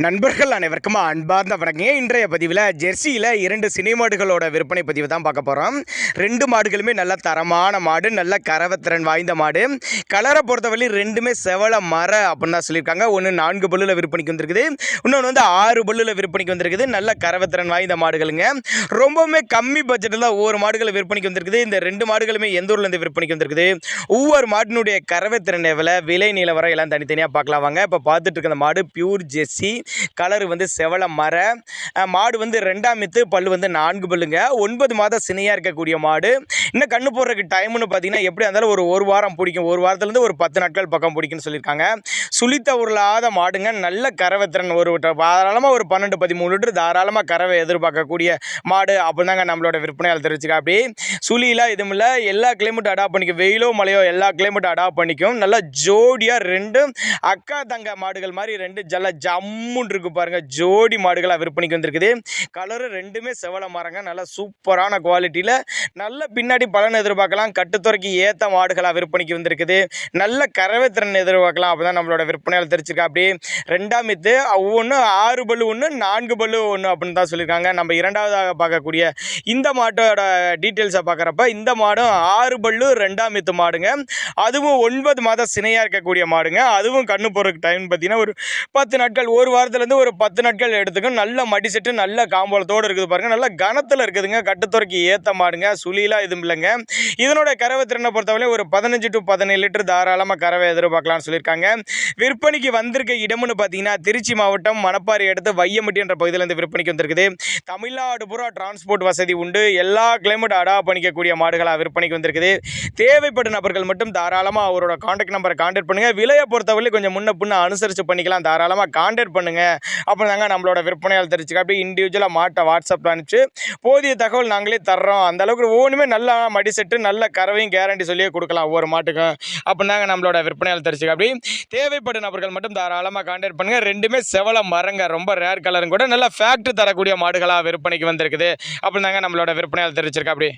நண்பர்கள் அனைவருக்கும் அன்பார்ந்த வணக்கங்க. இன்றைய பதிவில் ஜெர்சியில் 2 சினை மாடுகளோட விற்பனை பதிவு தான் பார்க்க போகிறோம். 2 மாடுகளுமே நல்ல தரமான மாடு, நல்ல கறவைத்திறன் வாய்ந்த மாடு. கலரை பொறுத்தவரை ரெண்டுமே செவல மர அப்படின்னு தான் சொல்லியிருக்காங்க. ஒன்று 4 பல்லில் விற்பனைக்கு வந்திருக்குது, இன்னொன்று 6 பல்லில் விற்பனைக்கு வந்திருக்குது. நல்ல கறவைத்திறன் வாய்ந்த மாடுகளுங்க. ரொம்பவுமே கம்மி பட்ஜெட்டில் ஒவ்வொரு மாடுகளை விற்பனைக்கு வந்திருக்குது. இந்த 2 மாடுகளுமே எந்த ஊர்லேருந்து விற்பனைக்கு வந்திருக்குது, ஒவ்வொரு மாட்டினுடைய கறவைத்திறன் எவ்வளோ, விலை நிலவரம் எல்லாம் தனித்தனியாக பார்க்கலாம் வாங்க. இப்போ பார்த்துட்டு இருக்க மாடு பியூர் ஜெர்சி, கலர் செவல மர மாடு, 2ஆம் மித்து, பல்லு 4 பல்லுங்க. 9 மாதம் சினையாக இருக்கக்கூடிய மாடு. இன்னும் கண்ணு போடுறதுக்கு டைம்னு பார்த்தீங்கன்னா எப்படி இருந்தாலும் ஒரு வாரம் பிடிக்கும். ஒரு வாரத்துலேருந்து ஒரு 10 நாட்கள் பக்கம் பிடிக்கும்னு சொல்லியிருக்காங்க. சுழித்த உருளாத மாடுங்க. நல்ல கறவைத்திறன், தாராளமாக ஒரு 12-13 லிட்டர் தாராளமாக கறவை எதிர்பார்க்கக்கூடிய மாடு அப்படின்னாங்க நம்மளோட விற்பனையாளர் தெரிவிச்சுக்கா. அப்படி சுழிலாம் இதுவும் இல்லை, எல்லா கிளைமேட்டும் அடாப்ட் பண்ணிக்கும். வெயிலோ மழையோ எல்லா கிளைமேட்டும் அடாப்ட் பண்ணிக்கும். நல்லா ஜோடியாக 2 அக்கா தங்க மாடுகள் மாதிரி 2 ஜல்ல ஜம்முன்னு இருக்கு பாருங்க. ஜோடி மாடுகளாக விற்பனைக்கு வந்திருக்குது. கலரு ரெண்டுமே செவல மரங்க. நல்ல சூப்பரான குவாலிட்டியில் நல்ல பின்னாடி பலன் எதிர்பார்க்கலாம். கட்டுத்துறைக்கு ஏற்ற மாடுகளாக விற்பனைக்கு வந்திருக்குது. நல்ல கறவைத்திறன் எதிர்பார்க்கலாம். அப்போதான் நம்மளோட விற்பனையாளர் தெரிஞ்சுக்கா. அப்படி 2ஆம் மித்து, ஒன்று 6 பல்லு, ஒன்று 4 பல்லு ஒன்று அப்படின்னு தான் சொல்லியிருக்காங்க. நம்ம இரண்டாவதாக பார்க்கக்கூடிய இந்த மாட்டோட டீட்டெயில்ஸை பார்க்குறப்ப இந்த மாடும் 6 பல்லு 2ஆம் மித்து மாடுங்க. அதுவும் 9 மாதம் சினையாக இருக்கக்கூடிய மாடுங்க. அதுவும் கண்ணு போகிறதுக்கு டைம் பார்த்தீங்கன்னா ஒரு 10 நாட்கள், ஒரு வாரத்துலேருந்து ஒரு 10 நாட்கள் எடுத்துக்கும். நல்ல மடி செட்டு, நல்ல காம்போலத்தோடு இருக்குது பாருங்கள். நல்ல கனத்தில் இருக்குதுங்க. கட்டுத்துறைக்கு ஏற்ற மாடுங்க. சுழிலாம் எதுவும் இல்லைங்க. இதனோட கறவை திறனை பொறுத்தவரை ஒரு 15 to 17 லிட்டர் தாராளமாக கறவை எதிர்பார்க்கலாம்னு சொல்லியிருக்காங்க. விற்பனைக்கு வந்திருக்க இடம்னு பார்த்தீங்கன்னா திருச்சி மாவட்டம் மணப்பாறை அடுத்து வையம்பட்டி என்ற பகுதியிலேருந்து விற்பனைக்கு வந்திருக்குது. தமிழ்நாடு பூரா டிரான்ஸ்போர்ட் வசதி உண்டு. எல்லா கிளைமேட் அடாப்ட் பண்ணிக்கக்கூடிய மாடுகளாக விற்பனைக்கு வந்திருக்குது. தேவைப்படும் நபர்கள் மட்டும் தாராளமாக அவரோட கான்டாக்ட் நம்பரை கான்டாக்ட் பண்ணுங்கள். விலையை பொறுத்தவரை கொஞ்சம் முன்ன பின்ன அனுசரித்து பண்ணிக்கலாம். தாராளமாக கான்டாக்ட் பண்ணுங்கள் அப்போ தாங்க நம்மளோட விற்பனையால் தெரிஞ்சுக்க. அப்படி இண்டிவிஜுவலாக மாட்டை வாட்ஸ்அப்பில் அனுப்பிச்சு போதிய தகவல் நாங்களே தர்றோம். அந்த அளவுக்கு ஒவ்வொன்றுமே நல்ல மடி செட்டு, நல்ல கறவையும் கேரண்டி சொல்லியே கொடுக்கலாம் ஒவ்வொரு மாட்டுக்கும் அப்படின்னாங்க நம்மளோட விற்பனையால் தெரிஞ்சுக்க. அப்படி தேவைப்படும் நபர்கள் மட்டும் தாராளமாக கான்டாக்ட் பண்ணுங்கள். ரெண்டுமே செவல மரங்க. ரொம்ப ரேர் கலரும் கூட நல்ல ஃபேக்ட் தரக்கூடிய மாடுகளாக விற்பனைக்கு வந்திருக்குது அப்படின்னாங்க நம்மளோட விற்பனையால் தெரிஞ்சிருக்கா. அப்படி